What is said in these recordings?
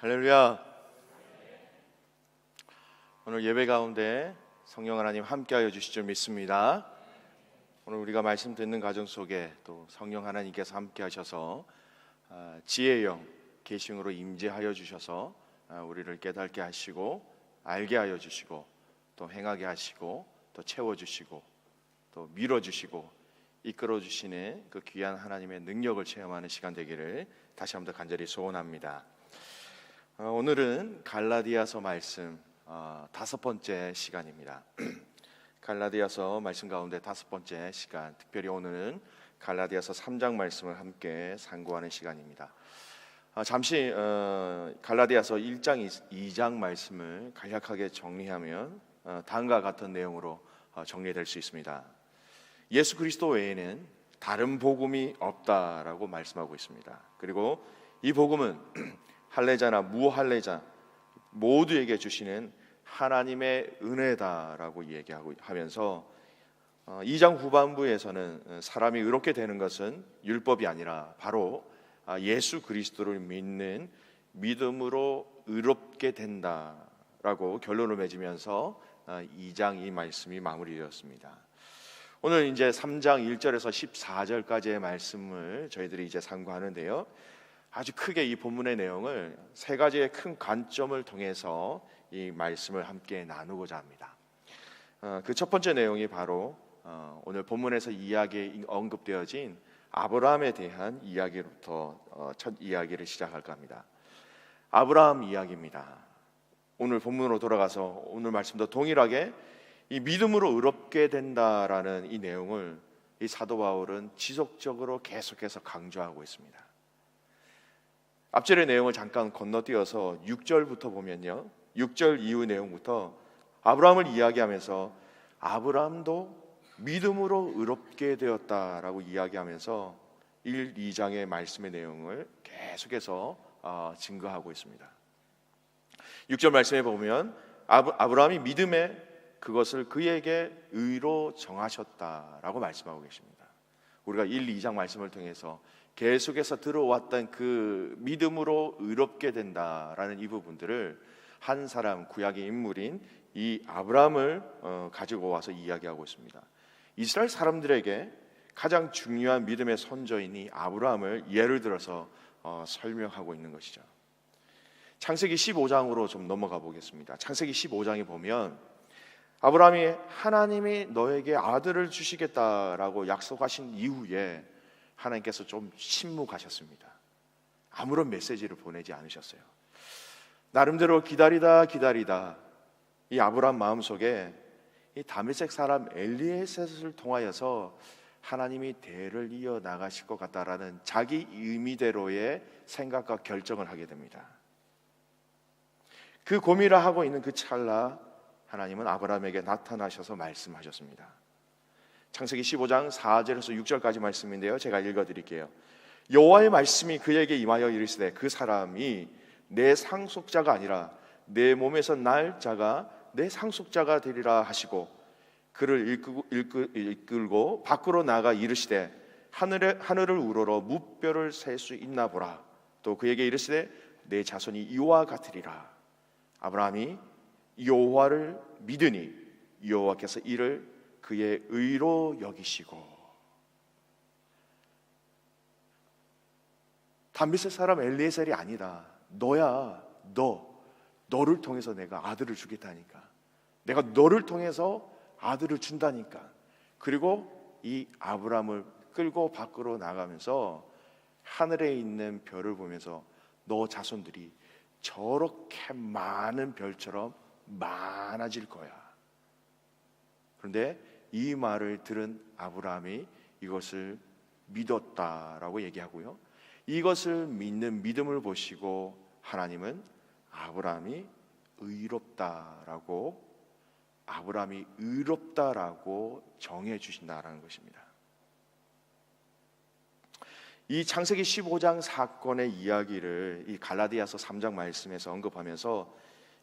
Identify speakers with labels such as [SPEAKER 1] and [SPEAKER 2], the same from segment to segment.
[SPEAKER 1] 할렐루야. 오늘 예배 가운데 성령 하나님 함께하여 주실 줄 믿습니다. 오늘 우리가 말씀 듣는 가정 속에 또 성령 하나님께서 함께하셔서 지혜의 영, 계시로 임재하여 주셔서 우리를 깨닫게 하시고 알게 하여 주시고 또 행하게 하시고 또 채워주시고 또 밀어주시고 이끌어주시는 그 귀한 하나님의 능력을 체험하는 시간 되기를 다시 한번 더 간절히 소원합니다. 오늘은 갈라디아서 말씀 다섯 번째 시간입니다. 갈라디아서 말씀 가운데 다섯 번째 시간, 특별히 오늘은 갈라디아서 3장 말씀을 함께 상고하는 시간입니다. 잠시 갈라디아서 1장, 2장 말씀을 간략하게 정리하면 다음과 같은 내용으로 정리될 수 있습니다. 예수 그리스도 외에는 다른 복음이 없다라고 말씀하고 있습니다. 그리고 이 복음은 할례자나 무할례자 모두에게 주시는 하나님의 은혜다라고 얘기하고 하면서 2장 후반부에서는 사람이 의롭게 되는 것은 율법이 아니라 바로 예수 그리스도를 믿는 믿음으로 의롭게 된다라고 결론을 맺으면서 2장 이 말씀이 마무리되었습니다. 오늘 이제 3장 1절에서 14절까지의 말씀을 저희들이 이제 상고하는데요. 아주 크게 이 본문의 내용을 세 가지의 큰 관점을 통해서 이 말씀을 함께 나누고자 합니다. 그 첫 번째 내용이 바로 오늘 본문에서 이야기에 언급되어진 아브라함에 대한 이야기로부터 첫 이야기를 시작할까 합니다. 아브라함 이야기입니다. 오늘 본문으로 돌아가서 오늘 말씀도 동일하게 이 믿음으로 의롭게 된다라는 이 내용을 이 사도 바울은 지속적으로 계속해서 강조하고 있습니다. 앞절의 내용을 잠깐 건너뛰어서 6절부터 보면요, 6절 이후 내용부터 아브라함을 이야기하면서 아브라함도 믿음으로 의롭게 되었다라고 이야기하면서 1, 2장의 말씀의 내용을 계속해서 증거하고 있습니다. 6절 말씀에 보면 아브라함이 믿음에 그것을 그에게 의로 정하셨다라고 말씀하고 계십니다. 우리가 1, 2장 말씀을 통해서 계속해서 들어왔던 그 믿음으로 의롭게 된다라는 이 부분들을 한 사람, 구약의 인물인 이 아브라함을 가지고 와서 이야기하고 있습니다. 이스라엘 사람들에게 가장 중요한 믿음의 선조인 이 아브라함을 예를 들어서 설명하고 있는 것이죠. 창세기 15장으로 좀 넘어가 보겠습니다. 창세기 15장에 보면 아브라함이 하나님이 너에게 아들을 주시겠다라고 약속하신 이후에 하나님께서 좀 침묵하셨습니다. 아무런 메시지를 보내지 않으셨어요. 나름대로 기다리다 이 아브라함 마음속에 이 다메섹 사람 엘리에셋을 통하여서 하나님이 대를 이어 나가실 것 같다라는 자기 의미대로의 생각과 결정을 하게 됩니다. 그 고민을 하고 있는 그 찰나 하나님은 아브라함에게 나타나셔서 말씀하셨습니다. 창세기 15장 4절에서 6절까지 말씀인데요, 제가 읽어드릴게요. 여호와의 말씀이 그에게 임하여 이르시되 그 사람이 내 상속자가 아니라 내 몸에서 날 자가 내 상속자가 되리라 하시고 그를 이끌고 밖으로 나가 이르시되 하늘을 우러러 무뼈를 셀 수 있나 보라. 또 그에게 이르시되 내 자손이 이와 같으리라. 아브라함이 여호와를 믿으니 여호와께서 이를 그의 의로 여기시고. 다메섹 사람 엘리에셀이 아니다. 너야. 너를 통해서 내가 아들을 주겠다니까. 내가 너를 통해서 아들을 준다니까. 그리고 이 아브라함을 끌고 밖으로 나가면서 하늘에 있는 별을 보면서 너 자손들이 저렇게 많은 별처럼 많아질 거야. 그런데 이 말을 들은 아브라함이 이것을 믿었다라고 얘기하고요, 이것을 믿는 믿음을 보시고 하나님은 아브라함이 의롭다라고 정해 주신다라는 것입니다. 이 창세기 15장 사건의 이야기를 이 갈라디아서 3장 말씀에서 언급하면서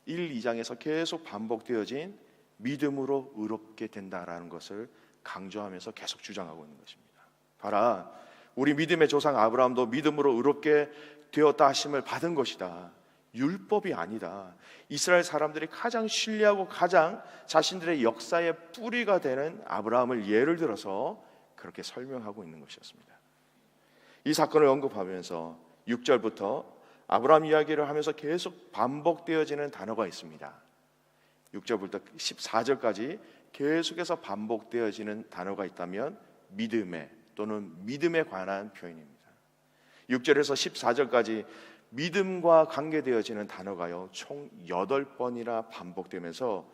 [SPEAKER 1] 1, 2장에서 계속 반복되어진 믿음으로 의롭게 된다라는 것을 강조하면서 계속 주장하고 있는 것입니다. 봐라, 우리 믿음의 조상 아브라함도 믿음으로 의롭게 되었다 하심을 받은 것이다. 율법이 아니다. 이스라엘 사람들이 가장 신뢰하고 가장 자신들의 역사의 뿌리가 되는 아브라함을 예를 들어서 그렇게 설명하고 있는 것이었습니다. 이 사건을 언급하면서 6절부터 아브라함 이야기를 하면서 계속 반복되어지는 단어가 있습니다. 6절부터 14절까지 계속해서 반복되어지는 단어가 있다면 믿음에 또는 믿음에 관한 표현입니다. 6절에서 14절까지 믿음과 관계되어지는 단어가요 총 8번이나 반복되면서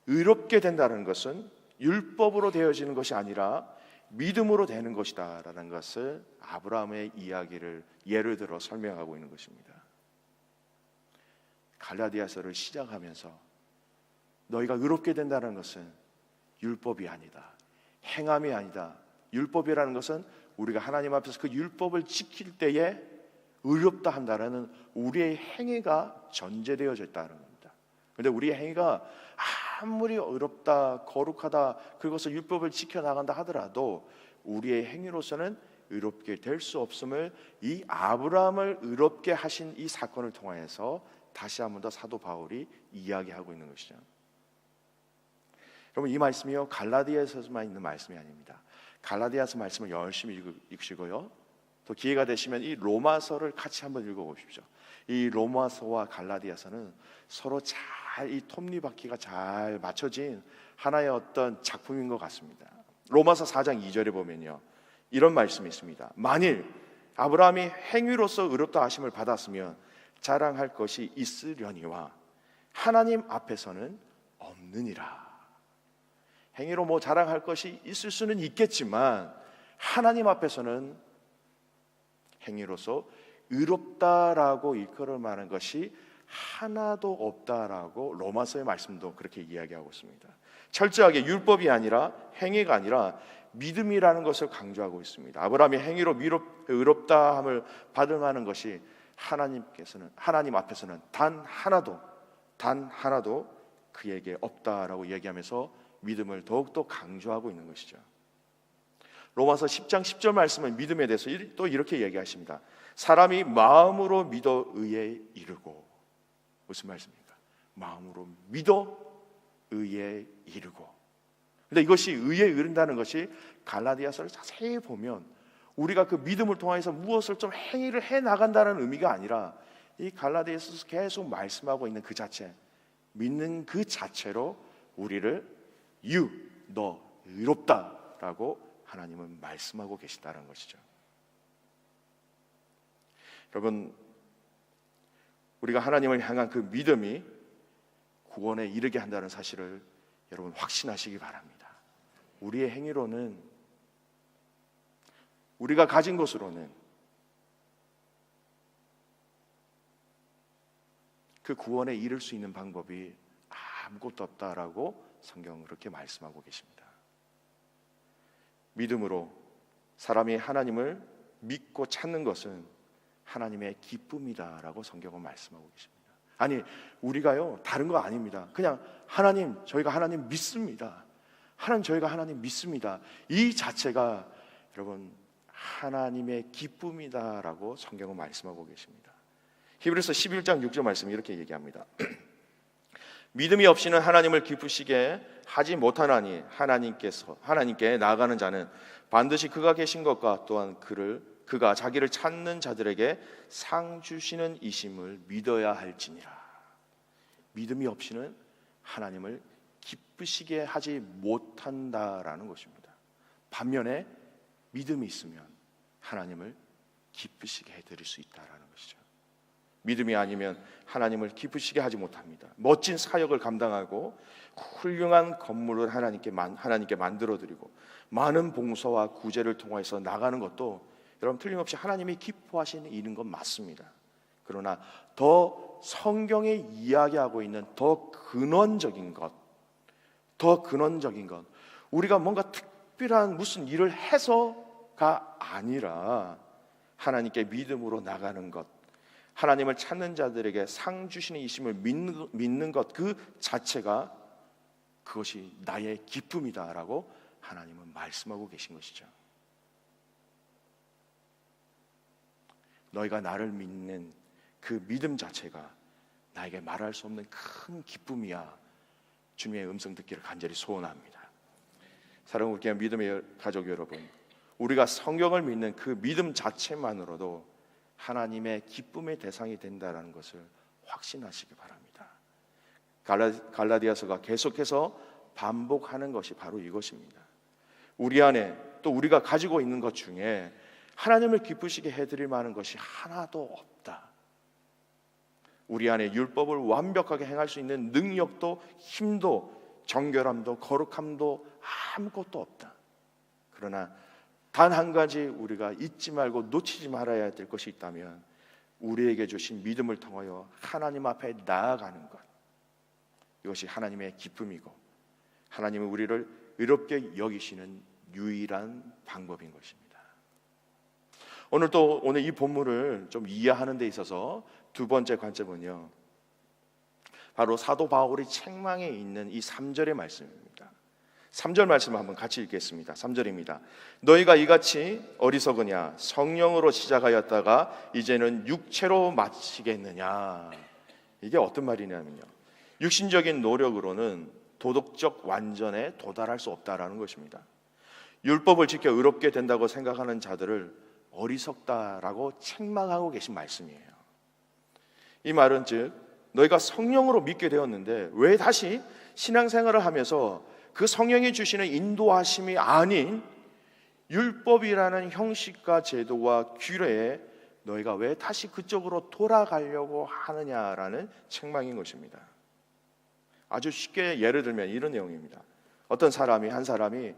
[SPEAKER 1] 의롭게 된다는 것은 율법으로 되어지는 것이 아니라 믿음으로 되는 것이다 라는 것을 아브라함의 이야기를 예를 들어 설명하고 있는 것입니다. 갈라디아서를 시작하면서 너희가 의롭게 된다는 것은 율법이 아니다, 행함이 아니다. 율법이라는 것은 우리가 하나님 앞에서 그 율법을 지킬 때에 의롭다 한다라는 우리의 행위가 전제되어져 있다는 겁니다. 그런데 우리의 행위가 아무리 의롭다, 거룩하다, 그것을 율법을 지켜나간다 하더라도 우리의 행위로서는 의롭게 될 수 없음을 이 아브라함을 의롭게 하신 이 사건을 통해서 다시 한 번 더 사도 바울이 이야기하고 있는 것이죠. 여러분, 이 말씀이요 갈라디아서만 있는 말씀이 아닙니다. 갈라디아서 말씀을 열심히 읽으시고요, 또 기회가 되시면 이 로마서를 같이 한번 읽어보십시오. 이 로마서와 갈라디아서는 서로 잘 이 톱니바퀴가 잘 맞춰진 하나의 어떤 작품인 것 같습니다. 로마서 4장 2절에 보면요 이런 말씀이 있습니다. 만일 아브라함이 행위로서 의롭다 하심을 받았으면 자랑할 것이 있으려니와 하나님 앞에서는 없느니라. 행위로 뭐 자랑할 것이 있을 수는 있겠지만 하나님 앞에서는 행위로서 의롭다라고 일컬어만한 것이 하나도 없다라고 로마서의 말씀도 그렇게 이야기하고 있습니다. 철저하게 율법이 아니라 행위가 아니라 믿음이라는 것을 강조하고 있습니다. 아브라함이 행위로 의롭다함을 받을 만한 것이 하나님 앞에서는 단 하나도 그에게 없다라고 얘기하면서 믿음을 더욱더 강조하고 있는 것이죠. 로마서 10장 10절 말씀은 믿음에 대해서 또 이렇게 얘기하십니다. 사람이 마음으로 믿어 의에 이르고. 무슨 말씀입니까? 마음으로 믿어 의에 이르고. 근데 이것이 의에 이른다는 것이 갈라디아서를 자세히 보면 우리가 그 믿음을 통해서 무엇을 좀 행위를 해 나간다는 의미가 아니라 이 갈라디아서에서 계속 말씀하고 있는 그 자체, 믿는 그 자체로 우리를 너 의롭다라고 하나님은 말씀하고 계시다는 것이죠. 여러분, 우리가 하나님을 향한 그 믿음이 구원에 이르게 한다는 사실을 여러분 확신하시기 바랍니다. 우리의 행위로는, 우리가 가진 것으로는 그 구원에 이를 수 있는 방법이 아무것도 없다라고 성경은 그렇게 말씀하고 계십니다. 믿음으로 사람이 하나님을 믿고 찾는 것은 하나님의 기쁨이다라고 성경은 말씀하고 계십니다. 아니, 우리가요 다른 거 아닙니다. 그냥 하나님, 저희가 하나님 믿습니다. 저희가 하나님 믿습니다. 이 자체가 여러분 하나님의 기쁨이다라고 성경은 말씀하고 계십니다. 히브리서 11장 6절 말씀이 이렇게 얘기합니다. 믿음이 없이는 하나님을 기쁘시게 하지 못하나니 하나님께 나아가는 자는 반드시 그가 계신 것과 또한 그가 자기를 찾는 자들에게 상 주시는 이심을 믿어야 할지니라. 믿음이 없이는 하나님을 기쁘시게 하지 못한다라는 것입니다. 반면에 믿음이 있으면 하나님을 기쁘시게 해드릴 수 있다라는 것이죠. 믿음이 아니면 하나님을 기쁘시게 하지 못합니다. 멋진 사역을 감당하고 훌륭한 건물을 하나님께 만들어드리고 많은 봉사와 구제를 통해서 나가는 것도 여러분 틀림없이 하나님이 기뻐하시는 일인 건 맞습니다. 그러나 더 성경에 이야기하고 있는 더 근원적인 것, 우리가 뭔가 특별한 무슨 일을 해서가 아니라 하나님께 믿음으로 나가는 것, 하나님을 찾는 자들에게 상 주시는 이심을 믿는 것 그 자체가 그것이 나의 기쁨이다라고 하나님은 말씀하고 계신 것이죠. 너희가 나를 믿는 그 믿음 자체가 나에게 말할 수 없는 큰 기쁨이야. 주님의 음성 듣기를 간절히 소원합니다. 사랑하는 우리 믿음의 가족 여러분, 우리가 성경을 믿는 그 믿음 자체만으로도 하나님의 기쁨의 대상이 된다는 것을 확신하시기 바랍니다. 갈라디아서가 계속해서 반복하는 것이 바로 이것입니다. 우리 안에 또 우리가 가지고 있는 것 중에 하나님을 기쁘시게 해드릴 만한 것이 하나도 없다. 우리 안에 율법을 완벽하게 행할 수 있는 능력도 힘도 정결함도 거룩함도 아무것도 없다. 그러나 단 한 가지 우리가 잊지 말고 놓치지 말아야 될 것이 있다면 우리에게 주신 믿음을 통하여 하나님 앞에 나아가는 것, 이것이 하나님의 기쁨이고 하나님은 우리를 의롭게 여기시는 유일한 방법인 것입니다. 오늘 이 본문을 좀 이해하는 데 있어서 두 번째 관점은요, 바로 사도 바울이 책망에 있는 이 3절의 말씀입니다. 3절 말씀을 한번 같이 읽겠습니다. 3절입니다. 너희가 이같이 어리석으냐? 성령으로 시작하였다가 이제는 육체로 마치겠느냐? 이게 어떤 말이냐면요, 육신적인 노력으로는 도덕적 완전에 도달할 수 없다라는 것입니다. 율법을 지켜 의롭게 된다고 생각하는 자들을 어리석다라고 책망하고 계신 말씀이에요. 이 말은 즉 너희가 성령으로 믿게 되었는데 왜 다시 신앙생활을 하면서 그 성령이 주시는 인도하심이 아닌 율법이라는 형식과 제도와 규례에 너희가 왜 다시 그쪽으로 돌아가려고 하느냐라는 책망인 것입니다. 아주 쉽게 예를 들면 이런 내용입니다. 어떤 한 사람이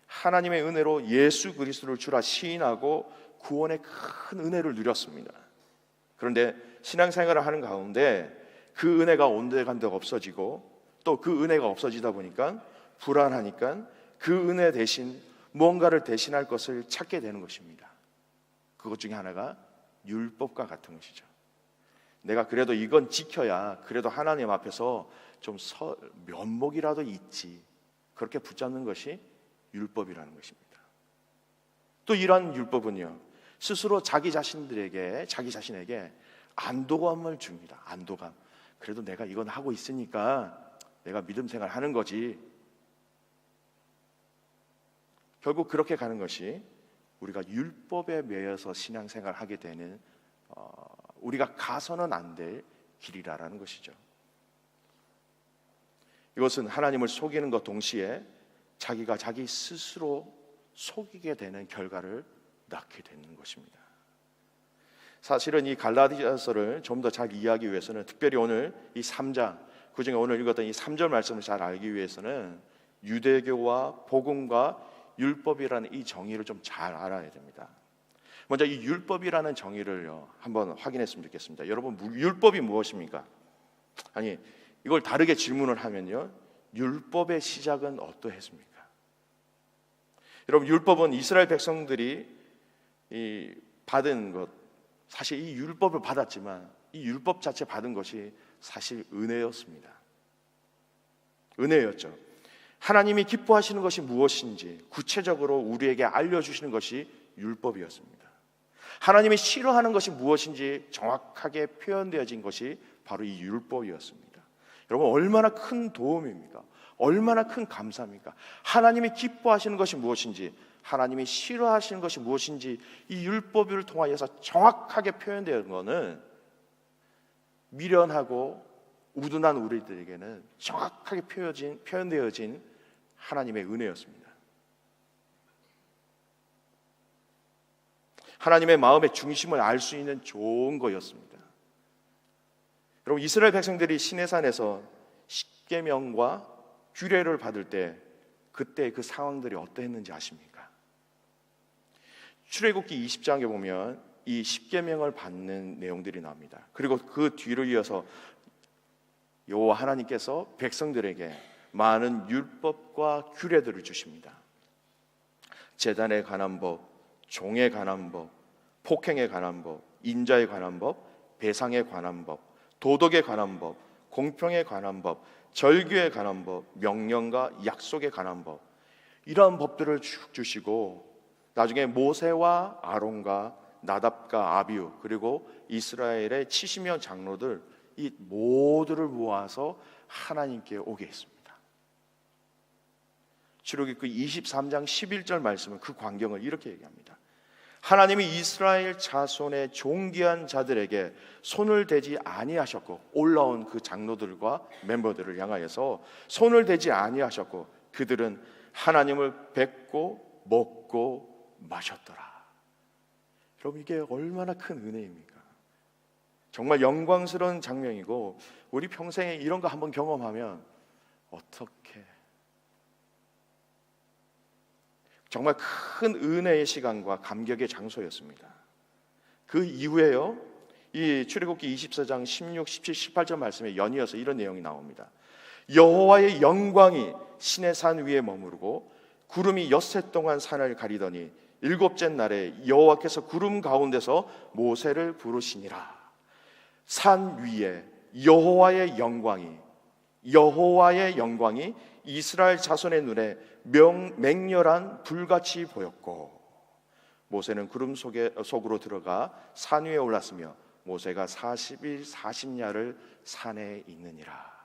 [SPEAKER 1] 하나님의 은혜로 예수 그리스도를 주라 시인하고 구원의 큰 은혜를 누렸습니다. 그런데 신앙생활을 하는 가운데 그 은혜가 온데간데 없어지고 또 그 은혜가 없어지다 보니까 불안하니까 그 은혜 대신 무언가를 대신할 것을 찾게 되는 것입니다. 그것 중에 하나가 율법과 같은 것이죠. 내가 그래도 이건 지켜야 그래도 하나님 앞에서 좀 면목이라도 있지, 그렇게 붙잡는 것이 율법이라는 것입니다. 또 이러한 율법은요, 스스로 자기 자신에게 안도감을 줍니다. 안도감. 그래도 내가 이건 하고 있으니까 내가 믿음 생활 하는 거지. 결국 그렇게 가는 것이 우리가 율법에 매여서 신앙생활 하게 되는 우리가 가서는 안 될 길이라는 것이죠. 이것은 하나님을 속이는 것 동시에 자기가 자기 스스로 속이게 되는 결과를 낳게 되는 것입니다. 사실은 이 갈라디아서를 좀 더 잘 이해하기 위해서는, 특별히 오늘 이 3장, 그중에 오늘 읽었던 이 3절 말씀을 잘 알기 위해서는 유대교와 복음과 율법이라는 이 정의를 좀 잘 알아야 됩니다. 먼저 이 율법이라는 정의를요 한번 확인했으면 좋겠습니다. 여러분, 율법이 무엇입니까? 아니, 이걸 다르게 질문을 하면요, 율법의 시작은 어떠했습니까? 여러분, 율법은 이스라엘 백성들이 받은 것, 사실 이 율법을 받았지만 이 율법 자체 받은 것이 사실 은혜였습니다. 은혜였죠. 하나님이 기뻐하시는 것이 무엇인지 구체적으로 우리에게 알려주시는 것이 율법이었습니다. 하나님이 싫어하는 것이 무엇인지 정확하게 표현되어진 것이 바로 이 율법이었습니다. 여러분, 얼마나 큰 도움입니까? 얼마나 큰 감사입니까? 하나님이 기뻐하시는 것이 무엇인지, 하나님이 싫어하시는 것이 무엇인지 이 율법을 통하여서 정확하게 표현되는 것은 미련하고 우둔한 우리들에게는 정확하게 표현되어진 하나님의 은혜였습니다. 하나님의 마음의 중심을 알 수 있는 좋은 거였습니다. 여러분, 이스라엘 백성들이 시내산에서 십계명과 규례를 받을 때 그때 그 상황들이 어떠했는지 아십니까? 출애굽기 20장에 보면 이 십계명을 받는 내용들이 나옵니다. 그리고 그 뒤를 이어서 여호와 하나님께서 백성들에게 많은 율법과 규례들을 주십니다. 제단에 관한 법, 종에 관한 법, 폭행에 관한 법, 인자에 관한 법, 배상에 관한 법, 도덕에 관한 법, 공평에 관한 법, 절규에 관한 법, 명령과 약속에 관한 법, 이러한 법들을 쭉 주시고 나중에 모세와 아론과 나답과 아비후 그리고 이스라엘의 70명 장로들 이 모두를 모아서 하나님께 오게 했습니다. 출애굽기 23장 11절 말씀은 그 광경을 이렇게 얘기합니다. 하나님이 이스라엘 자손의 존귀한 자들에게 손을 대지 아니하셨고, 올라온 그 장로들과 멤버들을 향하여서 손을 대지 아니하셨고 그들은 하나님을 뵙고 먹고 마셨더라. 여러분, 이게 얼마나 큰 은혜입니까? 정말 영광스러운 장면이고, 우리 평생에 이런 거 한번 경험하면 어떻게 정말 큰 은혜의 시간과 감격의 장소였습니다. 그 이후에요, 이 출애굽기 24장 16, 17, 18절 말씀에 연이어서 이런 내용이 나옵니다. 여호와의 영광이 시내 산 위에 머무르고 구름이 엿새 동안 산을 가리더니 일곱째 날에 여호와께서 구름 가운데서 모세를 부르시니라. 산 위에 여호와의 영광이 이스라엘 자손의 눈에 맹렬한 불같이 보였고, 모세는 구름 속으로 들어가 산 위에 올랐으며 모세가 40일 40야를 산에 있느니라.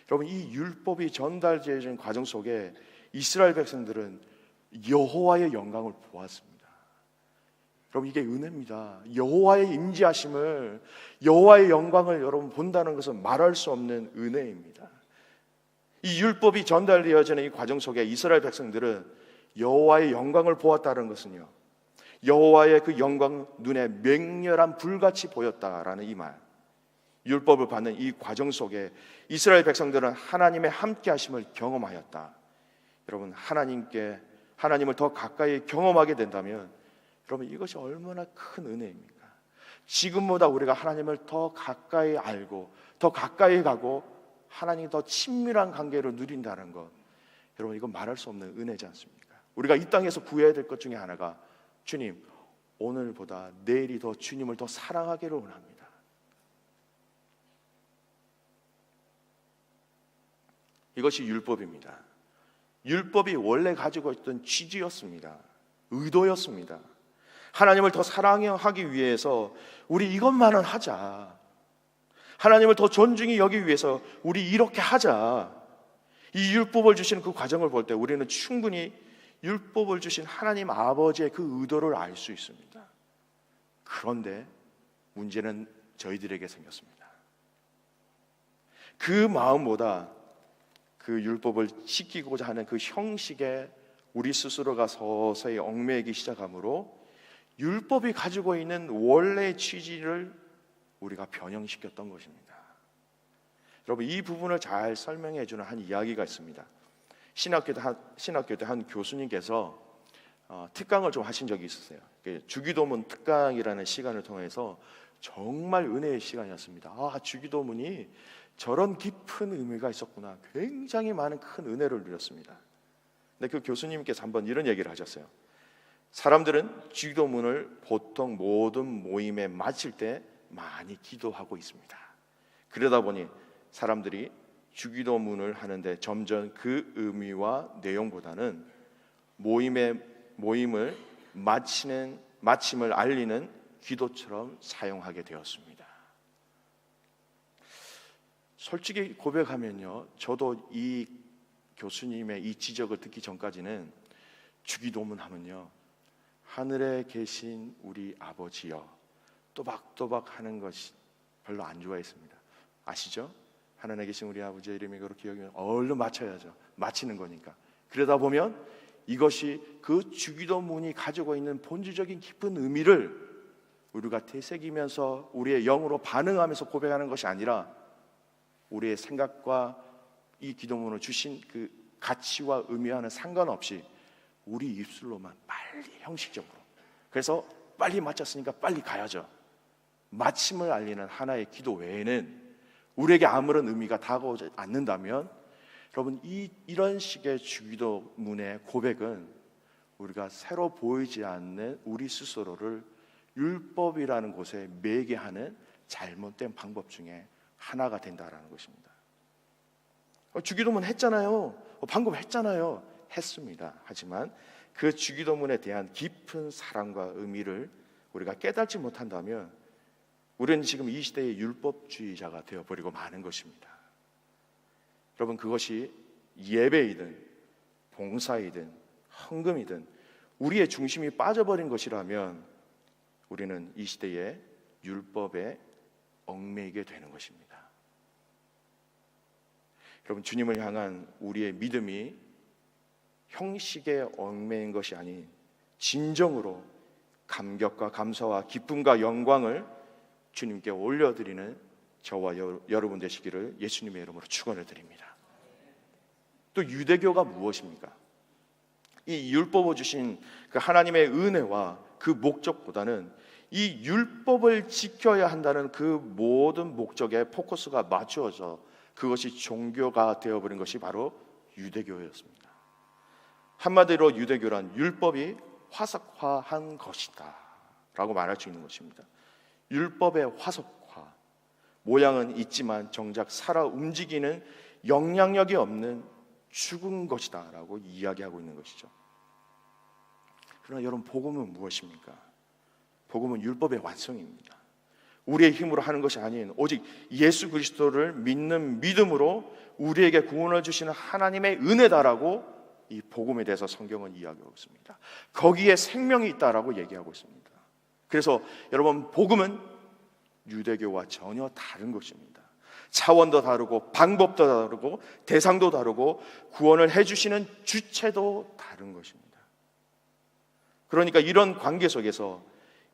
[SPEAKER 1] 여러분, 이 율법이 전달되어진 과정 속에 이스라엘 백성들은 여호와의 영광을 보았습니다. 여러분, 이게 은혜입니다. 여호와의 임재하심을, 여호와의 영광을 여러분 본다는 것은 말할 수 없는 은혜입니다. 이 율법이 전달되어지는 이 과정 속에 이스라엘 백성들은 여호와의 영광을 보았다는 것은요, 여호와의 그 영광 눈에 맹렬한 불같이 보였다라는 이 말, 율법을 받는 이 과정 속에 이스라엘 백성들은 하나님의 함께하심을 경험하였다. 여러분, 하나님을 더 가까이 경험하게 된다면 여러분, 이것이 얼마나 큰 은혜입니까? 지금보다 우리가 하나님을 더 가까이 알고 더 가까이 가고 하나님과 더 친밀한 관계를 누린다는 것, 여러분, 이건 말할 수 없는 은혜지 않습니까? 우리가 이 땅에서 구해야 될 것 중에 하나가, 주님, 오늘보다 내일이 더 주님을 더 사랑하기를 원합니다. 이것이 율법입니다. 율법이 원래 가지고 있던 취지였습니다. 의도였습니다. 하나님을 더 사랑하기 위해서 우리 이것만은 하자, 하나님을 더 존중히 여기기 위해서 우리 이렇게 하자, 이 율법을 주시는 그 과정을 볼 때 우리는 충분히 율법을 주신 하나님 아버지의 그 의도를 알 수 있습니다. 그런데 문제는 저희들에게 생겼습니다. 그 마음보다 그 율법을 지키고자 하는 그 형식에 우리 스스로가 서서히 얽매이기 시작하므로 율법이 가지고 있는 원래의 취지를 우리가 변형시켰던 것입니다. 여러분, 이 부분을 잘 설명해 주는 한 이야기가 있습니다. 신학교 때 한 교수님께서 특강을 좀 하신 적이 있었어요. 주기도문 특강이라는 시간을 통해서 정말 은혜의 시간이었습니다. 주기도문이 저런 깊은 의미가 있었구나, 굉장히 많은 큰 은혜를 누렸습니다. 근데 그 교수님께서 한번 이런 얘기를 하셨어요. 사람들은 주기도문을 보통 모든 모임에 마칠 때 많이 기도하고 있습니다. 그러다 보니 사람들이 주기도문을 하는데 점점 그 의미와 내용보다는 모임을 마침을 알리는 기도처럼 사용하게 되었습니다. 솔직히 고백하면요, 저도 이 교수님의 이 지적을 듣기 전까지는 주기도문 하면요, 하늘에 계신 우리 아버지여 또박또박 하는 것이 별로 안 좋아했습니다. 아시죠? 하늘에 계신 우리 아버지의 이름이 그렇게 여기면 얼른 맞춰야죠. 마치는 거니까. 그러다 보면 이것이 그 주기도문이 가지고 있는 본질적인 깊은 의미를 우리가 되새기면서 우리의 영으로 반응하면서 고백하는 것이 아니라 우리의 생각과 이 기도문을 주신 그 가치와 의미와는 상관없이 우리 입술로만 빨리, 형식적으로, 그래서 빨리 마쳤으니까 빨리 가야죠, 마침을 알리는 하나의 기도 외에는 우리에게 아무런 의미가 다가오지 않는다면, 여러분, 이런 식의 주기도문의 고백은 우리가 새로 보이지 않는 우리 스스로를 율법이라는 곳에 매게 하는 잘못된 방법 중에 하나가 된다라는 것입니다. 주기도문 했잖아요. 방금 했잖아요. 했습니다. 하지만 그 주기도문에 대한 깊은 사랑과 의미를 우리가 깨닫지 못한다면 우리는 지금 이 시대의 율법주의자가 되어버리고 마는 것입니다. 여러분, 그것이 예배이든 봉사이든 헌금이든 우리의 중심이 빠져버린 것이라면 우리는 이 시대의 율법에 얽매이게 되는 것입니다. 여러분, 주님을 향한 우리의 믿음이 형식에 얽매인 것이 아닌 진정으로 감격과 감사와 기쁨과 영광을 주님께 올려드리는 저와 여러분 되시기를 예수님의 이름으로 축원을 드립니다. 또 유대교가 무엇입니까? 이 율법을 주신 그 하나님의 은혜와 그 목적보다는 이 율법을 지켜야 한다는 그 모든 목적에 포커스가 맞추어져 그것이 종교가 되어버린 것이 바로 유대교였습니다. 한마디로 유대교란 율법이 화석화한 것이다 라고 말할 수 있는 것입니다. 율법의 화석화, 모양은 있지만 정작 살아 움직이는 영향력이 없는 죽은 것이다 라고 이야기하고 있는 것이죠. 그러나 여러분, 복음은 무엇입니까? 복음은 율법의 완성입니다. 우리의 힘으로 하는 것이 아닌 오직 예수 그리스도를 믿는 믿음으로 우리에게 구원을 주시는 하나님의 은혜다라고 이 복음에 대해서 성경은 이야기하고 있습니다. 거기에 생명이 있다라고 얘기하고 있습니다. 그래서 여러분, 복음은 유대교와 전혀 다른 것입니다. 차원도 다르고 방법도 다르고 대상도 다르고 구원을 해주시는 주체도 다른 것입니다. 그러니까 이런 관계 속에서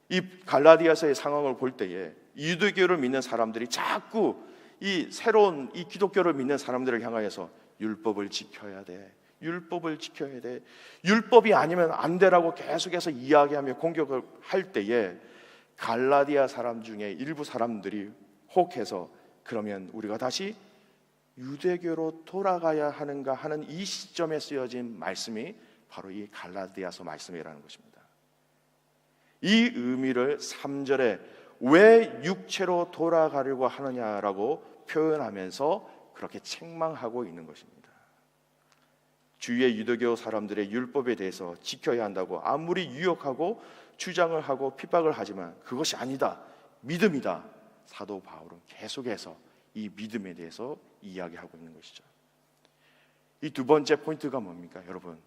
[SPEAKER 1] 이 갈라디아서의 상황을 볼 때에 유대교를 믿는 사람들이 자꾸 이 새로운 이 기독교를 믿는 사람들을 향하여서 율법을 지켜야 돼, 율법을 지켜야 돼, 율법이 아니면 안 되라고 계속해서 이야기하며 공격을 할 때에 갈라디아 사람 중에 일부 사람들이 혹해서 그러면 우리가 다시 유대교로 돌아가야 하는가 하는 이 시점에 쓰여진 말씀이 바로 이 갈라디아서 말씀이라는 것입니다. 이 의미를 3절에 왜 육체로 돌아가려고 하느냐라고 표현하면서 그렇게 책망하고 있는 것입니다. 주위의 유대교 사람들의 율법에 대해서 지켜야 한다고 아무리 유혹하고 주장을 하고 핍박을 하지만 그것이 아니다, 믿음이다, 사도 바울은 계속해서 이 믿음에 대해서 이야기하고 있는 것이죠. 이 두 번째 포인트가 뭡니까? 여러분,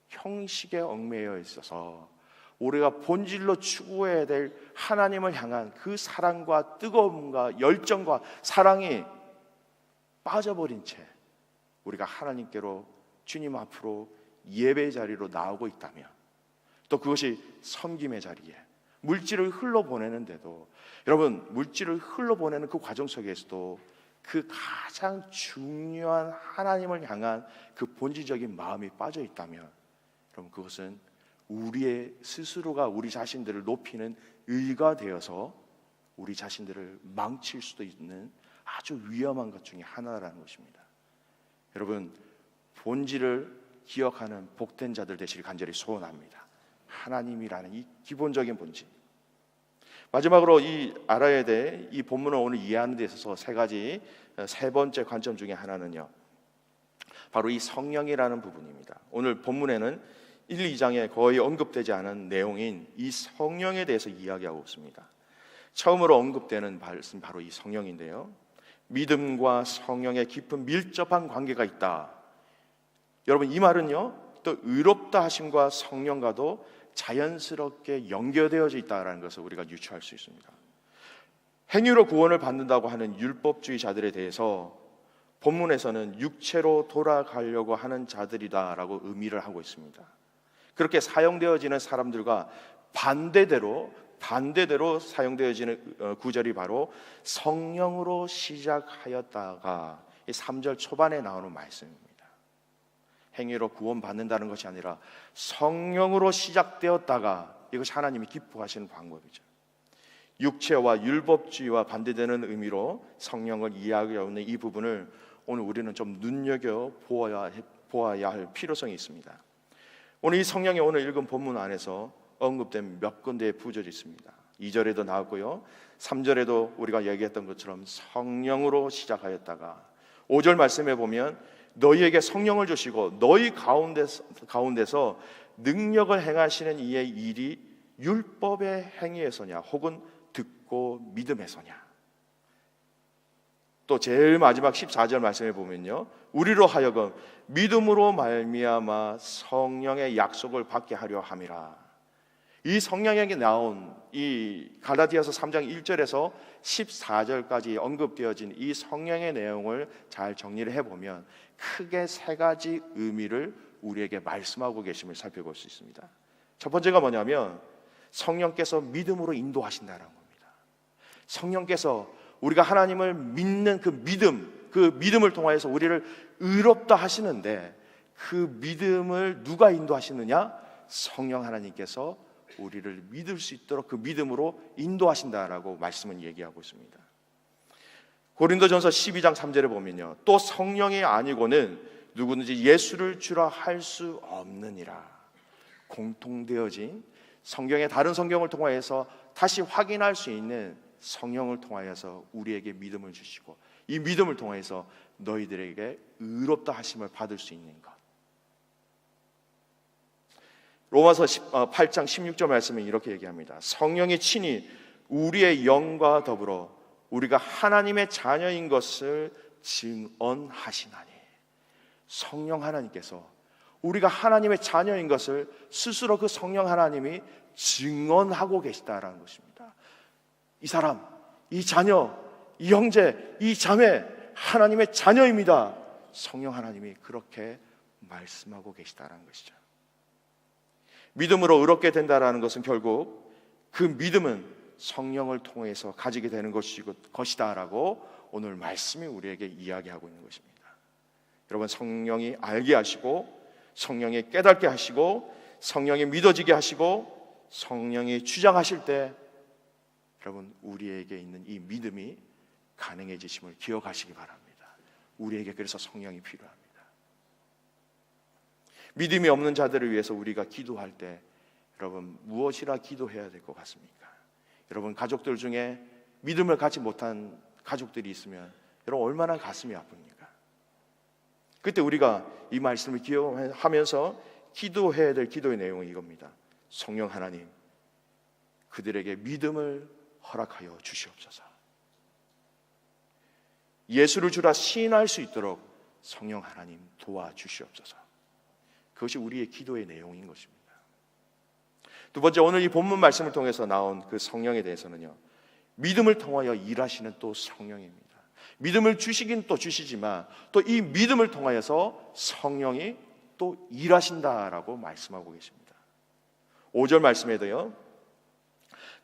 [SPEAKER 1] 형식에 얽매여 있어서 우리가 본질로 추구해야 될 하나님을 향한 그 사랑과 뜨거움과 열정과 사랑이 빠져버린 채 우리가 하나님께로, 주님 앞으로 예배 자리로 나오고 있다면, 또 그것이 섬김의 자리에 물질을 흘러보내는데도, 여러분, 물질을 흘러보내는 그 과정 속에서도 그 가장 중요한 하나님을 향한 그 본질적인 마음이 빠져 있다면, 여러분, 그것은 우리의 스스로가 우리 자신들을 높이는 의가 되어서 우리 자신들을 망칠 수도 있는 아주 위험한 것 중에 하나라는 것입니다. 여러분, 본질을 기억하는 복된 자들 되시길 간절히 소원합니다. 하나님이라는 이 기본적인 본질. 마지막으로 이 알아야 될 이 본문을 오늘 이해하는 데 있어서 세 번째 관점 중에 하나는요, 바로 이 성령이라는 부분입니다. 오늘 본문에는 1, 2장에 거의 언급되지 않은 내용인 이 성령에 대해서 이야기하고 있습니다. 처음으로 언급되는 말씀 바로 이 성령인데요, 믿음과 성령의 깊은 밀접한 관계가 있다. 여러분, 이 말은요, 또 의롭다 하심과 성령과도 자연스럽게 연결되어져 있다는 것을 우리가 유추할 수 있습니다. 행위로 구원을 받는다고 하는 율법주의자들에 대해서 본문에서는 육체로 돌아가려고 하는 자들이다라고 의미를 하고 있습니다. 그렇게 사용되어지는 사람들과 반대대로 사용되어지는 구절이 바로 성령으로 시작하였다가 3절 초반에 나오는 말씀입니다. 행위로 구원받는다는 것이 아니라 성령으로 시작되었다가, 이것이 하나님이 기뻐하시는 방법이죠. 육체와 율법주의와 반대되는 의미로 성령을 이야기하고 있는 이 부분을 오늘 우리는 좀 눈여겨보아야 할 필요성이 있습니다. 오늘 이 성령의 오늘 읽은 본문 안에서 언급된 몇 군데의 구절이 있습니다. 2절에도 나왔고요, 3절에도 우리가 얘기했던 것처럼 성령으로 시작하였다가 5절 말씀에 보면 너희에게 성령을 주시고 너희 가운데서 능력을 행하시는 이의 일이 율법의 행위에서냐 혹은 듣고 믿음에서냐. 또 제일 마지막 14절 말씀에 보면요, 우리로 하여금 믿음으로 말미암아 성령의 약속을 받게 하려 함이라. 이 성령에게 나온 이 갈라디아서 3장 1절에서 14절까지 언급되어진 이 성령의 내용을 잘 정리를 해보면 크게 세 가지 의미를 우리에게 말씀하고 계심을 살펴볼 수 있습니다. 첫 번째가 뭐냐면 성령께서 믿음으로 인도하신다는 겁니다. 성령께서 우리가 하나님을 믿는 그 믿음을 통하여서 우리를 의롭다 하시는데, 그 믿음을 누가 인도하시느냐? 성령 하나님께서 우리를 믿을 수 있도록 그 믿음으로 인도하신다라고 말씀은 얘기하고 있습니다. 고린도전서 12장 3절에 보면요, 또 성령이 아니고는 누구든지 예수를 주라 할 수 없느니라. 공통되어진 성경의 다른 성경을 통하여서 다시 확인할 수 있는 성령을 통하여서 우리에게 믿음을 주시고, 이 믿음을 통해서 너희들에게 의롭다 하심을 받을 수 있는 것. 로마서 8장 16절 말씀에 이렇게 얘기합니다. 성령이 친히 우리의 영과 더불어 우리가 하나님의 자녀인 것을 증언하시나니. 성령 하나님께서 우리가 하나님의 자녀인 것을 스스로 그 성령 하나님이 증언하고 계시다라는 것입니다. 이 사람, 이 자녀, 이 형제, 이 자매 하나님의 자녀입니다. 성령 하나님이 그렇게 말씀하고 계시다라는 것이죠. 믿음으로 의롭게 된다라는 것은 결국 그 믿음은 성령을 통해서 가지게 되는 것이다라고 오늘 말씀이 우리에게 이야기하고 있는 것입니다. 여러분, 성령이 알게 하시고, 성령이 깨닫게 하시고, 성령이 믿어지게 하시고, 성령이 주장하실 때 여러분, 우리에게 있는 이 믿음이 가능해지심을 기억하시기 바랍니다. 우리에게 그래서 성령이 필요합니다. 믿음이 없는 자들을 위해서 우리가 기도할 때 여러분, 무엇이라 기도해야 될 것 같습니까? 여러분, 가족들 중에 믿음을 갖지 못한 가족들이 있으면 여러분 얼마나 가슴이 아픕니까? 그때 우리가 이 말씀을 기억하면서 기도해야 될 기도의 내용은 이겁니다. 성령 하나님, 그들에게 믿음을 허락하여 주시옵소서. 예수를 주라 시인할 수 있도록 성령 하나님 도와주시옵소서. 그것이 우리의 기도의 내용인 것입니다. 두 번째, 오늘 이 본문 말씀을 통해서 나온 그 성령에 대해서는요, 믿음을 통하여 일하시는 또 성령입니다. 믿음을 주시긴 또 주시지만 또 이 믿음을 통하여서 성령이 또 일하신다라고 말씀하고 계십니다. 5절 말씀에도요,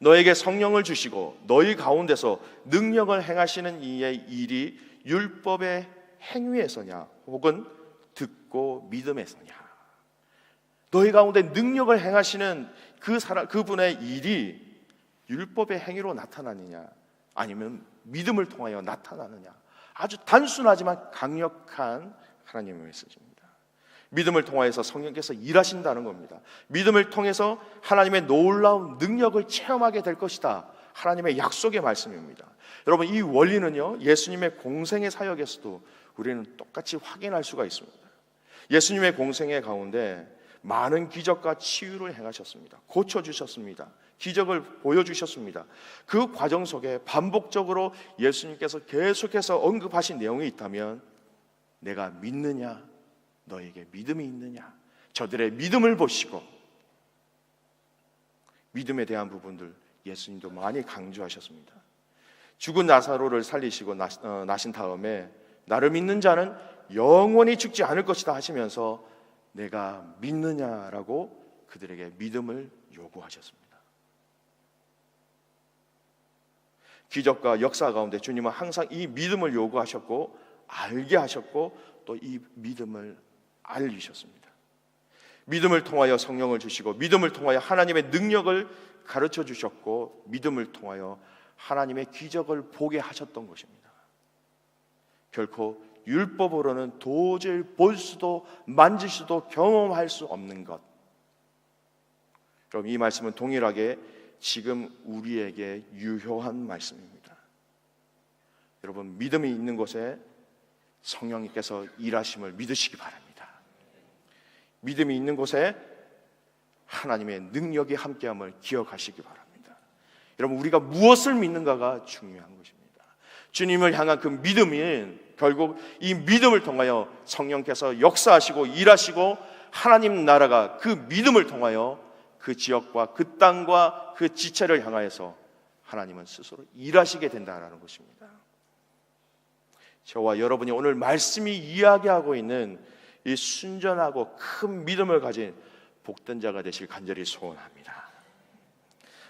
[SPEAKER 1] 너에게 성령을 주시고 너희 가운데서 능력을 행하시는 이의 일이 율법의 행위에서냐 혹은 듣고 믿음에서냐. 너희 가운데 능력을 행하시는 그분의 일이 율법의 행위로 나타나느냐 아니면 믿음을 통하여 나타나느냐. 아주 단순하지만 강력한 하나님의 메시지입니다. 믿음을 통하여서 성령께서 일하신다는 겁니다. 믿음을 통해서 하나님의 놀라운 능력을 체험하게 될 것이다. 하나님의 약속의 말씀입니다. 여러분, 이 원리는요, 예수님의 공생의 사역에서도 우리는 똑같이 확인할 수가 있습니다. 예수님의 공생의 가운데 많은 기적과 치유를 행하셨습니다. 고쳐주셨습니다. 기적을 보여주셨습니다. 그 과정 속에 반복적으로 예수님께서 계속해서 언급하신 내용이 있다면, 내가 믿느냐, 너에게 믿음이 있느냐, 저들의 믿음을 보시고 믿음에 대한 부분들 예수님도 많이 강조하셨습니다. 죽은 나사로를 살리시고 나신 다음에 나를 믿는 자는 영원히 죽지 않을 것이다 하시면서 내가 믿느냐라고 그들에게 믿음을 요구하셨습니다. 기적과 역사 가운데 주님은 항상 이 믿음을 요구하셨고 알게 하셨고 또 이 믿음을 알리셨습니다. 믿음을 통하여 성령을 주시고 믿음을 통하여 하나님의 능력을 가르쳐 주셨고 믿음을 통하여 하나님의 기적을 보게 하셨던 것입니다. 결코 율법으로는 도저히 볼 수도 만질 수도 경험할 수 없는 것. 그럼 이 말씀은 동일하게 지금 우리에게 유효한 말씀입니다. 여러분, 믿음이 있는 곳에 성령님께서 일하심을 믿으시기 바랍니다. 믿음이 있는 곳에 하나님의 능력이 함께함을 기억하시기 바랍니다. 여러분, 우리가 무엇을 믿는가가 중요한 것입니다. 주님을 향한 그 믿음이 결국 이 믿음을 통하여 성령께서 역사하시고 일하시고 하나님 나라가 그 믿음을 통하여 그 지역과 그 땅과 그 지체를 향하여서 하나님은 스스로 일하시게 된다는 것입니다. 저와 여러분이 오늘 말씀이 이야기하고 있는 이 순전하고 큰 믿음을 가진 복된 자가 되실 간절히 소원합니다.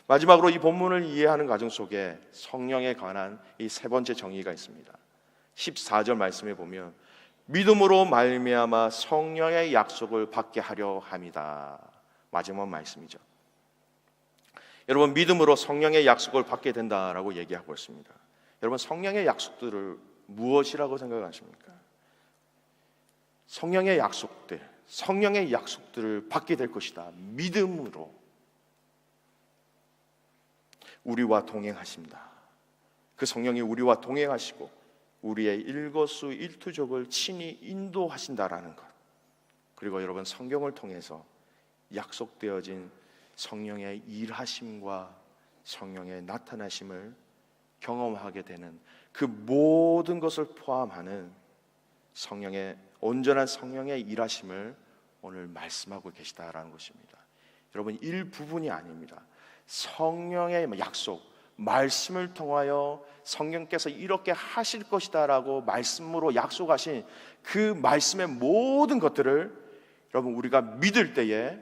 [SPEAKER 1] 마지막으로 이 본문을 이해하는 과정 속에 성령에 관한 이 세 번째 정의가 있습니다. 14절 말씀에 보면 믿음으로 말미암아 성령의 약속을 받게 하려 함이다. 마지막 말씀이죠. 여러분, 믿음으로 성령의 약속을 받게 된다라고 얘기하고 있습니다. 여러분, 성령의 약속들을 무엇이라고 생각하십니까? 성령의 약속들을 받게 될 것이다. 믿음으로 우리와 동행하십니다. 그 성령이 우리와 동행하시고 우리의 일거수일투족을 친히 인도하신다라는 것. 그리고 여러분, 성경을 통해서 약속되어진 성령의 일하심과 성령의 나타나심을 경험하게 되는 그 모든 것을 포함하는 온전한 성령의 일하심을 오늘 말씀하고 계시다라는 것입니다. 여러분, 일부분이 아닙니다. 성령의 약속, 말씀을 통하여 성령께서 이렇게 하실 것이다라고 말씀으로 약속하신 그 말씀의 모든 것들을 여러분, 우리가 믿을 때에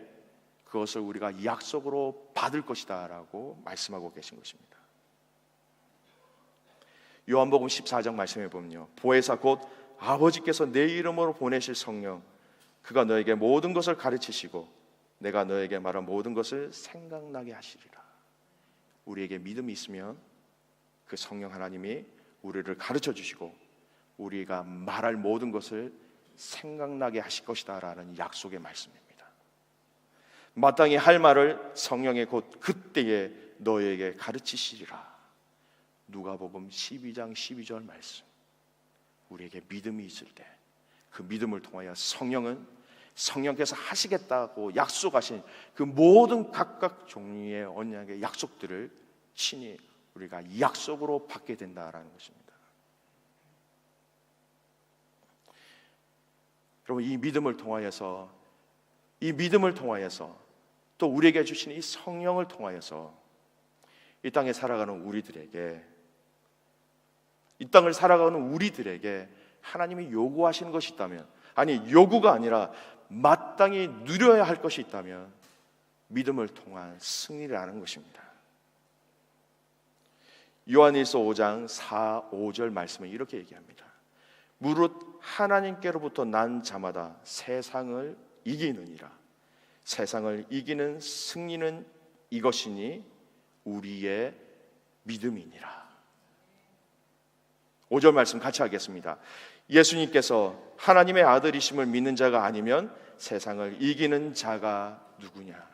[SPEAKER 1] 그것을 우리가 약속으로 받을 것이다라고 말씀하고 계신 것입니다. 요한복음 14장 말씀해 보면요, 보혜사 곧 아버지께서 내 이름으로 보내실 성령, 그가 너에게 모든 것을 가르치시고 내가 너에게 말한 모든 것을 생각나게 하시리라. 우리에게 믿음이 있으면 그 성령 하나님이 우리를 가르쳐 주시고 우리가 말할 모든 것을 생각나게 하실 것이다 라는 약속의 말씀입니다. 마땅히 할 말을 성령이 곧 그때에 너에게 가르치시리라. 누가복음 12장 12절 말씀. 우리에게 믿음이 있을 때 그 믿음을 통하여 성령께서 하시겠다고 약속하신 그 모든 각각 종류의 언약의 약속들을 친히 우리가 약속으로 받게 된다라는 것입니다. 여러분, 이 믿음을 통하여서 또 우리에게 주신 이 성령을 통하여서 이 땅에 살아가는 우리들에게 하나님이 요구하시는 것이 있다면, 아니 요구가 아니라 마땅히 누려야 할 것이 있다면 믿음을 통한 승리라는 것입니다. 요한일서 5장 4, 5절 말씀은 이렇게 얘기합니다. 무릇 하나님께로부터 난 자마다 세상을 이기느니라. 세상을 이기는 승리는 이것이니 우리의 믿음이니라. 5절 말씀 같이 하겠습니다. 예수님께서 하나님의 아들이심을 믿는 자가 아니면 세상을 이기는 자가 누구냐?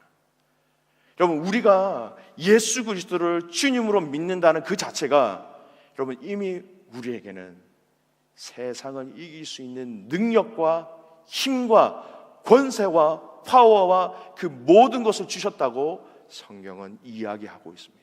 [SPEAKER 1] 여러분, 우리가 예수 그리스도를 주님으로 믿는다는 그 자체가 여러분 이미 우리에게는 세상을 이길 수 있는 능력과 힘과 권세와 파워와 그 모든 것을 주셨다고 성경은 이야기하고 있습니다.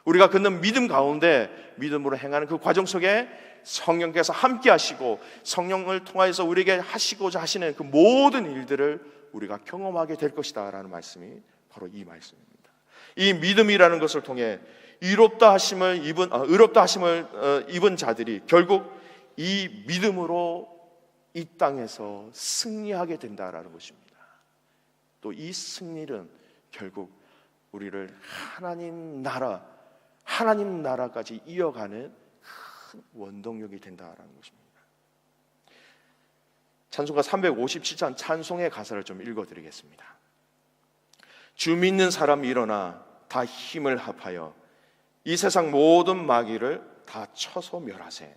[SPEAKER 1] 우리가 갖는 믿음 가운데 믿음으로 행하는 그 과정 속에 성령께서 함께 하시고 성령을 통하여서 우리에게 하시고자 하시는 그 모든 일들을 우리가 경험하게 될 것이다 라는 말씀이 바로 이 말씀입니다. 이 믿음이라는 것을 통해 의롭다 하심을 입은 자들이 결국 이 믿음으로 이 땅에서 승리하게 된다라는 것입니다. 또 이 승리는 결국 우리를 하나님 나라까지 이어가는 큰 원동력이 된다라는 것입니다. 찬송가 357장 찬송의 가사를 좀 읽어드리겠습니다. 주 믿는 사람 일어나 다 힘을 합하여 이 세상 모든 마귀를 다 쳐서 멸하세.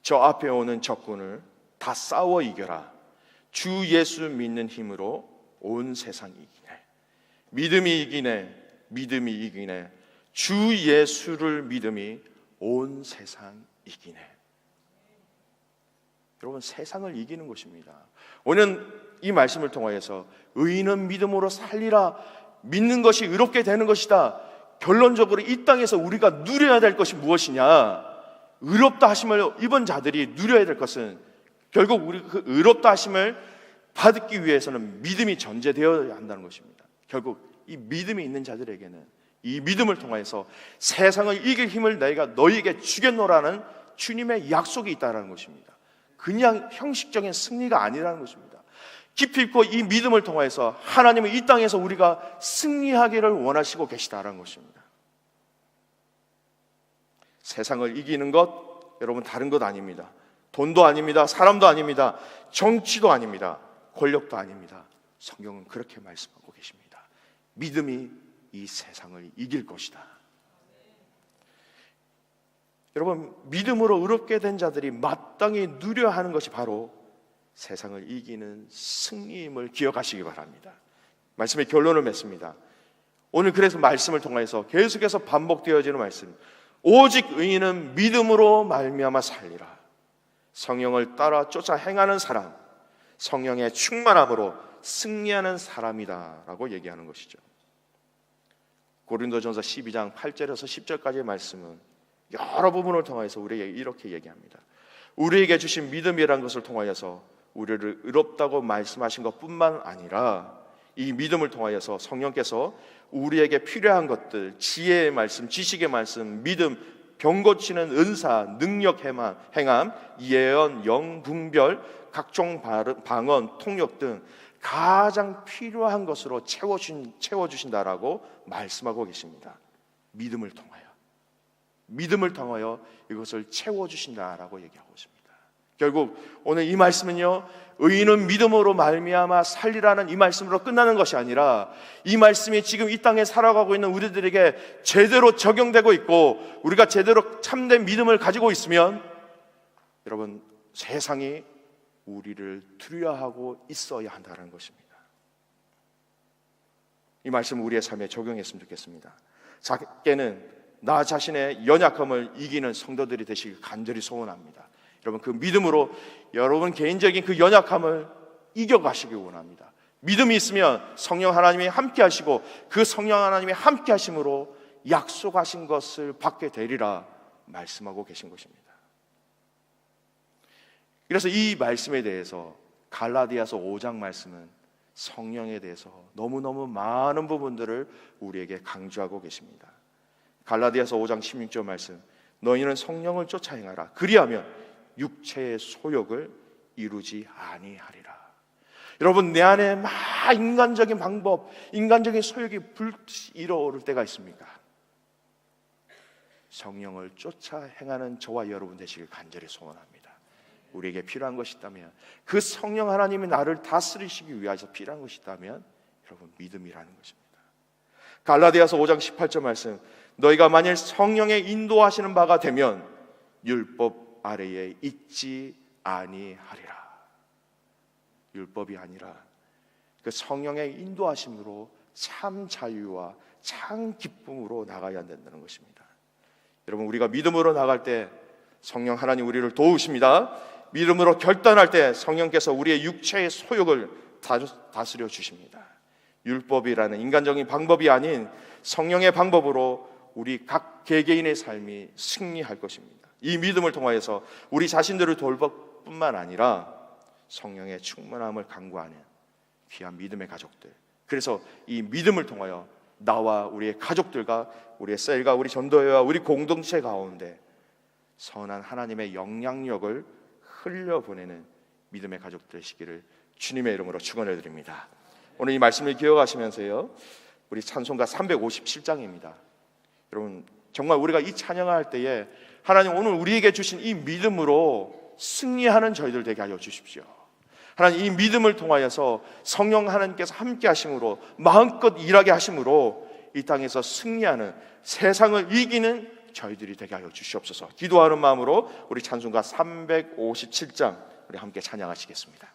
[SPEAKER 1] 저 앞에 오는 적군을 다 싸워 이겨라. 주 예수 믿는 힘으로 온 세상 이기네. 믿음이 이기네. 주 예수를 믿음이 온 세상 이기네. 여러분, 세상을 이기는 것입니다. 오늘 이 말씀을 통하여서 의인은 믿음으로 살리라, 믿는 것이 의롭게 되는 것이다, 결론적으로 이 땅에서 우리가 누려야 될 것이 무엇이냐? 의롭다 하심을 입은 자들이 누려야 될 것은 결국 우리 그 의롭다 하심을 받기 위해서는 믿음이 전제되어야 한다는 것입니다. 결국 이 믿음이 있는 자들에게는 이 믿음을 통해서 세상을 이길 힘을 내가 너희에게 주겠노라는 주님의 약속이 있다는 것입니다. 그냥 형식적인 승리가 아니라는 것입니다. 깊이 있고 이 믿음을 통해서 하나님은 이 땅에서 우리가 승리하기를 원하시고 계시다는 것입니다. 세상을 이기는 것, 여러분 다른 것 아닙니다. 돈도 아닙니다. 사람도 아닙니다. 정치도 아닙니다. 권력도 아닙니다. 성경은 그렇게 말씀하고 계십니다. 믿음이 이 세상을 이길 것이다. 여러분, 믿음으로 의롭게 된 자들이 마땅히 누려야 하는 것이 바로 세상을 이기는 승리임을 기억하시기 바랍니다. 말씀의 결론을 맺습니다. 오늘 그래서 말씀을 통해서 계속해서 반복되어지는 말씀, 오직 의인은 믿음으로 말미암아 살리라. 성령을 따라 쫓아 행하는 사람, 성령의 충만함으로 승리하는 사람이다 라고 얘기하는 것이죠. 고린도전서 12장 8절에서 10절까지의 말씀은 여러 부분을 통해서 우리에게 이렇게 얘기합니다. 우리에게 주신 믿음이라는 것을 통하여서 우리를 의롭다고 말씀하신 것뿐만 아니라 이 믿음을 통하여서 성령께서 우리에게 필요한 것들, 지혜의 말씀, 지식의 말씀, 믿음, 병 고치는 은사, 능력 행함, 예언, 영분별, 각종 방언, 통역 등 가장 필요한 것으로 채워주신다라고 말씀하고 계십니다. 믿음을 통하여 이것을 채워주신다라고 얘기하고 있습니다. 결국 오늘 이 말씀은요, 의인은 믿음으로 말미암아 살리라는 이 말씀으로 끝나는 것이 아니라 이 말씀이 지금 이 땅에 살아가고 있는 우리들에게 제대로 적용되고 있고 우리가 제대로 참된 믿음을 가지고 있으면 여러분, 세상이 우리를 두려워하고 있어야 한다는 것입니다. 이 말씀을 우리의 삶에 적용했으면 좋겠습니다. 작게는 나 자신의 연약함을 이기는 성도들이 되시길 간절히 소원합니다. 여러분, 그 믿음으로 여러분 개인적인 그 연약함을 이겨가시길 원합니다. 믿음이 있으면 성령 하나님이 함께 하시고 그 성령 하나님이 함께 하심으로 약속하신 것을 받게 되리라 말씀하고 계신 것입니다. 그래서 이 말씀에 대해서 갈라디아서 5장 말씀은 성령에 대해서 너무너무 많은 부분들을 우리에게 강조하고 계십니다. 갈라디아서 5장 16절 말씀, 너희는 성령을 쫓아 행하라. 그리하면 육체의 소욕을 이루지 아니하리라. 여러분, 내 안에 막 인간적인 방법, 인간적인 소욕이 불이러오를 때가 있습니까? 성령을 쫓아 행하는 저와 여러분 되시길 간절히 소원합니다. 우리에게 필요한 것이 있다면, 그 성령 하나님이 나를 다스리시기 위해서 필요한 것이 있다면 여러분, 믿음이라는 것입니다. 갈라디아서 5장 18절 말씀, 너희가 만일 성령의 인도하시는 바가 되면 율법 아래에 있지 아니하리라. 율법이 아니라 그 성령의 인도하심으로 참 자유와 참 기쁨으로 나가야 된다는 것입니다. 여러분, 우리가 믿음으로 나갈 때 성령 하나님 우리를 도우십니다. 믿음으로 결단할 때 성령께서 우리의 육체의 소욕을 다스려 주십니다. 율법이라는 인간적인 방법이 아닌 성령의 방법으로 우리 각 개개인의 삶이 승리할 것입니다. 이 믿음을 통하여서 우리 자신들을 돌볼 뿐만 아니라 성령의 충만함을 간구하는 귀한 믿음의 가족들, 그래서 이 믿음을 통하여 나와 우리의 가족들과 우리의 셀과 우리 전도회와 우리 공동체 가운데 선한 하나님의 영향력을 흘려보내는 믿음의 가족들 되시기를 주님의 이름으로 축원해 드립니다. 오늘 이 말씀을 기억하시면서요, 우리 찬송가 357장입니다. 여러분, 정말 우리가 이 찬양할 때에 하나님 오늘 우리에게 주신 이 믿음으로 승리하는 저희들 되게 하여 주십시오. 하나님, 이 믿음을 통하여서 성령 하나님께서 함께 하심으로 마음껏 일하게 하심으로 이 땅에서 승리하는, 세상을 이기는 저희들이 되게 하여 주시옵소서. 기도하는 마음으로 우리 찬송가 357장 우리 함께 찬양하시겠습니다.